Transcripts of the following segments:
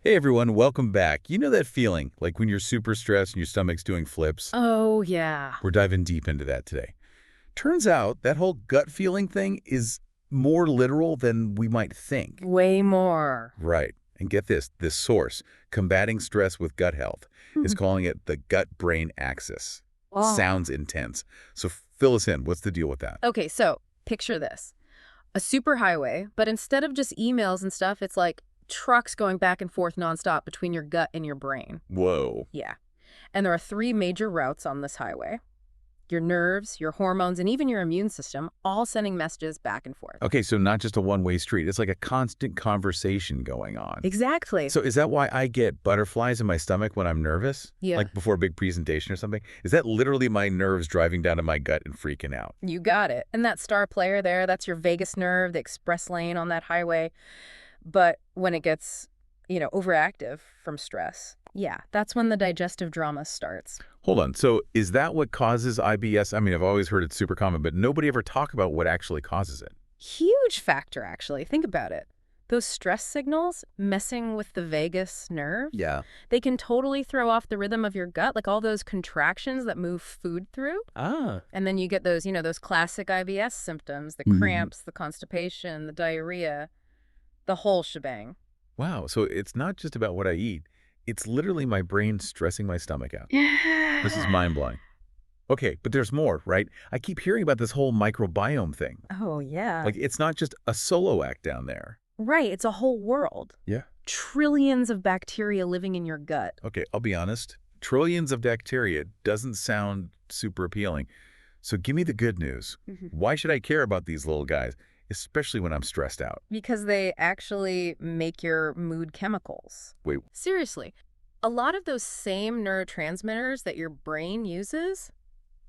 Hey everyone, welcome back. You know that feeling, like when you're super stressed and your stomach's doing flips? Oh, yeah. We're diving deep into that today. Turns out that whole gut feeling thing is more literal than we might think. Way more. Right. And get this source, Combating Stress with Gut Health, is Mhm. calling it the gut-brain axis. Oh. Sounds intense. So fill us in. What's the deal with that? Okay, so picture this. A superhighway, but instead of just emails and stuff, it's like trucks going back and forth nonstop between your gut and your brain. Whoa. Yeah. And there are three major routes on this highway. Your nerves, your hormones, and even your immune system all sending messages back and forth. Okay, so not just a one-way street. It's like a constant conversation going on. Exactly. So is that why I get butterflies in my stomach when I'm nervous? Yeah, Like before a big presentation or something? Is that literally my nerves driving down to my gut and freaking out? you got it. And that star player there, that's your vagus nerve, the express lane on that highway. But when it gets, overactive from stress, yeah, that's when the digestive drama starts. Hold on. So is that what causes IBS? I mean, I've always heard it's super common, but nobody ever talk about what actually causes it. Huge factor, actually. Think about it. Those stress signals messing with the vagus nerve, Yeah. they can totally throw off the rhythm of your gut, like all those contractions that move food through. Ah. And then you get those, those classic IBS symptoms, the Mhm. cramps, the constipation, the diarrhea, the whole shebang. Wow. So it's not just about what I eat. It's literally my brain stressing my stomach out. This is Yeah. mind-blowing. Okay, but there's more, right? I keep hearing about this whole microbiome thing. Oh, yeah. Like, it's not just a solo act down there. Right, it's a whole world. Yeah. Trillions of bacteria living in your gut. Okay, I'll be honest. Trillions of bacteria doesn't sound super appealing. So give me the good news. Mhm. Why should I care about these little guys, especially when I'm stressed out? Because they actually make your mood chemicals. Wait, Seriously, a lot of those same neurotransmitters that your brain uses,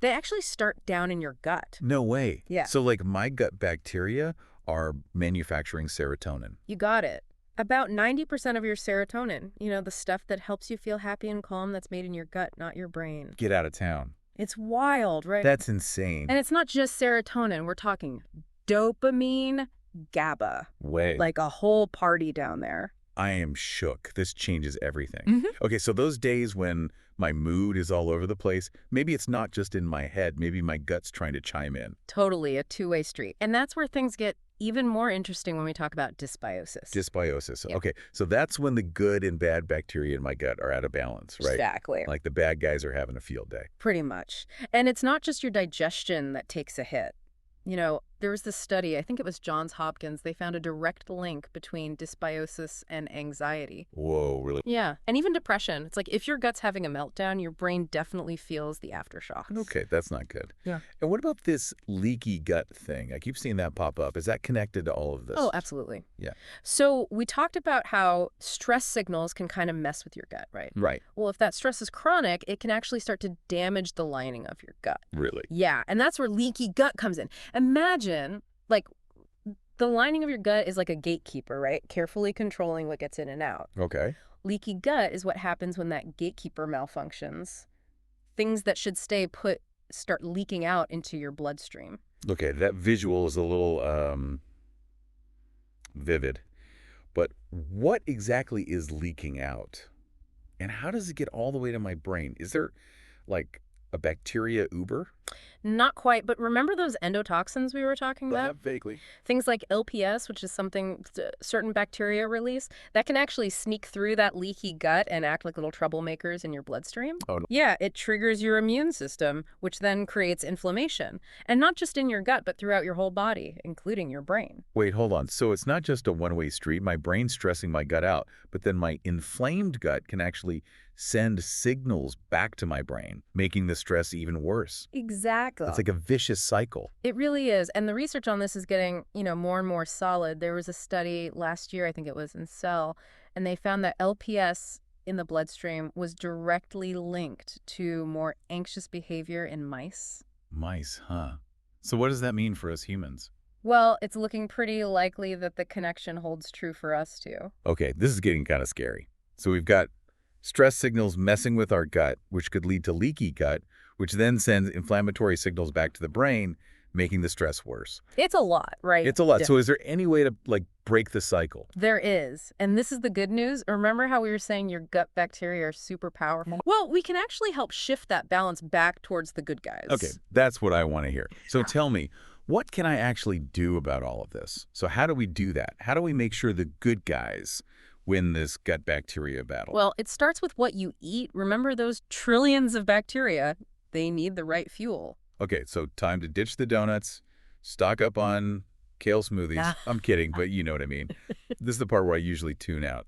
they actually start down in your gut. no way. Yeah. So like my gut bacteria are manufacturing serotonin. You got it. About 90% of your serotonin, the stuff that helps you feel happy and calm, that's made in your gut, not your brain. Get out of town. It's wild, right? That's insane. And it's not just serotonin. We're talking dopamine, GABA, Way. like a whole party down there. I am shook. This changes everything. Mhm. Okay, so those days when my mood is all over the place, maybe it's not just in my head. Maybe my gut's trying to chime in. Totally a two-way street. And that's where things get even more interesting when we talk about dysbiosis. Dysbiosis. Yeah. Okay, so that's when the good and bad bacteria in my gut are out of balance, right? Exactly. Like the bad guys are having a field day. Pretty much. And it's not just your digestion that takes a hit. There was this study, I think it was Johns Hopkins, they found a direct link between dysbiosis and anxiety. Whoa, really? Yeah. And even depression. It's like if your gut's having a meltdown, your brain definitely feels the aftershocks. Okay, that's not good. Yeah. And what about this leaky gut thing? I keep seeing that pop up. Is that connected to all of this? Oh, absolutely. Yeah. So we talked about how stress signals can kind of mess with your gut, right? Right. Well, if that stress is chronic, it can actually start to damage the lining of your gut. Really? Yeah, and that's where leaky gut comes in. Imagine, like, the lining of your gut is like a gatekeeper, right? Carefully controlling what gets in and out. Okay. Leaky gut is what happens when that gatekeeper malfunctions. Things that should stay put start leaking out into your bloodstream. Okay, that visual is a little vivid. But what exactly is leaking out? And how does it get all the way to my brain? Is there like a bacteria Uber? Not quite, but remember those endotoxins we were talking about? Vaguely. Things like LPS, which is something certain bacteria release, that can actually sneak through that leaky gut and act like little troublemakers in your bloodstream. Oh, no. Yeah, it triggers your immune system, which then creates inflammation. And not just in your gut, but throughout your whole body, including your brain. Wait, hold on. So it's not just a one-way street. My brain's stressing my gut out, but then my inflamed gut can actually send signals back to my brain, making the stress even worse. Exactly. It's like a vicious cycle. It really is. And the research on this is getting, more and more solid. There was a study last year, I think it was in Cell, and they found that LPS in the bloodstream was directly linked to more anxious behavior in mice. Mice, huh? So what does that mean for us humans? Well, it's looking pretty likely that the connection holds true for us too. Okay, this is getting kind of scary. So we've got stress signals messing with our gut, which could lead to leaky gut, which then sends inflammatory signals back to the brain making the stress worse. It's a lot, right? It's a lot. So is there any way to, like, break the cycle? There is. And this is the good news. Remember how we were saying your gut bacteria are super powerful? Well, we can actually help shift that balance back towards the good guys. Okay, that's what I want to hear. So tell me, what can I actually do about all of this? So how do we do that? How do we make sure the good guys win this gut bacteria battle? Well, it starts with what you eat. Remember those trillions of bacteria? They need the right fuel. Okay, so time to ditch the donuts, stock up on kale smoothies. Yeah. I'm kidding, but you know what I mean. This is the part where I usually tune out.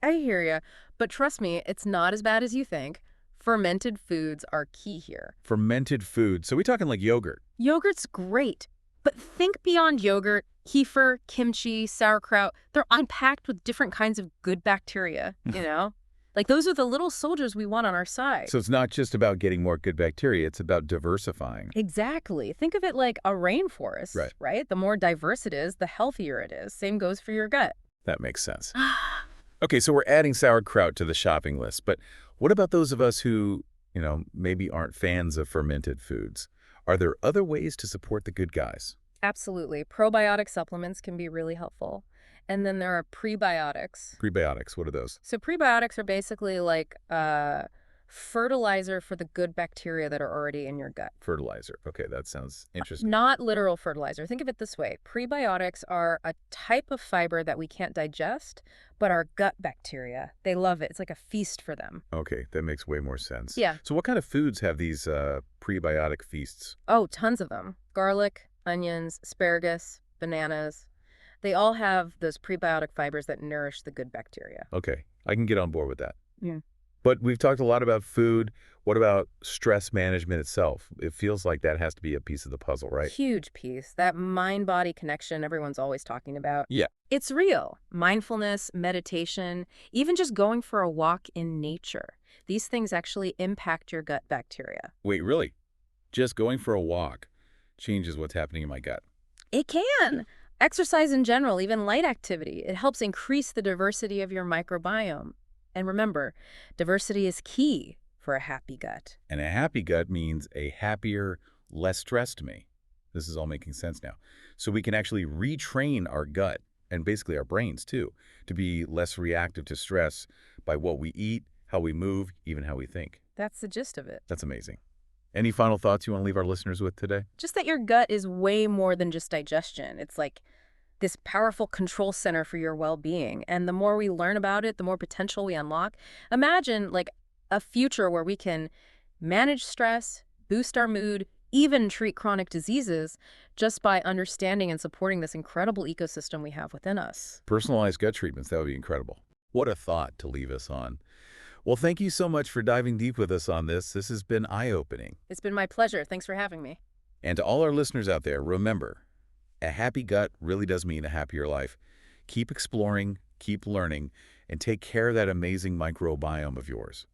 I hear ya. But trust me, it's not as bad as you think. Fermented foods are key here. Fermented food. So we talking like yogurt. Yogurt's great, but think beyond yogurt. Kefir, kimchi, sauerkraut, they're unpacked with different kinds of good bacteria, you know? Like those are the little soldiers we want on our side. So it's not just about getting more good bacteria, it's about diversifying. Exactly. Think of it like a rainforest, right? The more diverse it is, the healthier it is. Same goes for your gut. That makes sense. Okay, so we're adding sauerkraut to the shopping list, but what about those of us who, maybe aren't fans of fermented foods? Are there other ways to support the good guys? Absolutely. Probiotic supplements can be really helpful. And then there are prebiotics. Prebiotics, what are those? So prebiotics are basically like fertilizer for the good bacteria that are already in your gut. Fertilizer. Okay, that sounds interesting. Not literal fertilizer. Think of it this way. Prebiotics are a type of fiber that we can't digest, but our gut bacteria, they love it. It's like a feast for them. Okay, that makes way more sense. Yeah. So what kind of foods have these prebiotic feasts? Oh, tons of them. Garlic, onions, asparagus, bananas. They all have those prebiotic fibers that nourish the good bacteria. Okay, I can get on board with that. Yeah. But we've talked a lot about food. What about stress management itself? It feels like that has to be a piece of the puzzle, right? Huge piece. That mind-body connection everyone's always talking about. Yeah. It's real. Mindfulness, meditation, even just going for a walk in nature. These things actually impact your gut bacteria. Wait, really? Just going for a walk changes what's happening in my gut? It can. Exercise in general, even light activity, it helps increase the diversity of your microbiome. And remember, diversity is key for a happy gut. And a happy gut means a happier, less stressed me. This is all making sense now. So we can actually retrain our gut, and basically our brains too, to be less reactive to stress by what we eat, how we move, even how we think. That's the gist of it. That's amazing. Any final thoughts you want to leave our listeners with today? Just that your gut is way more than just digestion. It's like this powerful control center for your well-being. And the more we learn about it, the more potential we unlock. Imagine like a future where we can manage stress, boost our mood, even treat chronic diseases just by understanding and supporting this incredible ecosystem we have within us. Personalized gut treatments, that would be incredible. What a thought to leave us on. Well, thank you so much for diving deep with us on this. This has been eye-opening. It's been my pleasure. Thanks for having me. And to all our listeners out there, remember, a happy gut really does mean a happier life. Keep exploring, keep learning, and take care of that amazing microbiome of yours.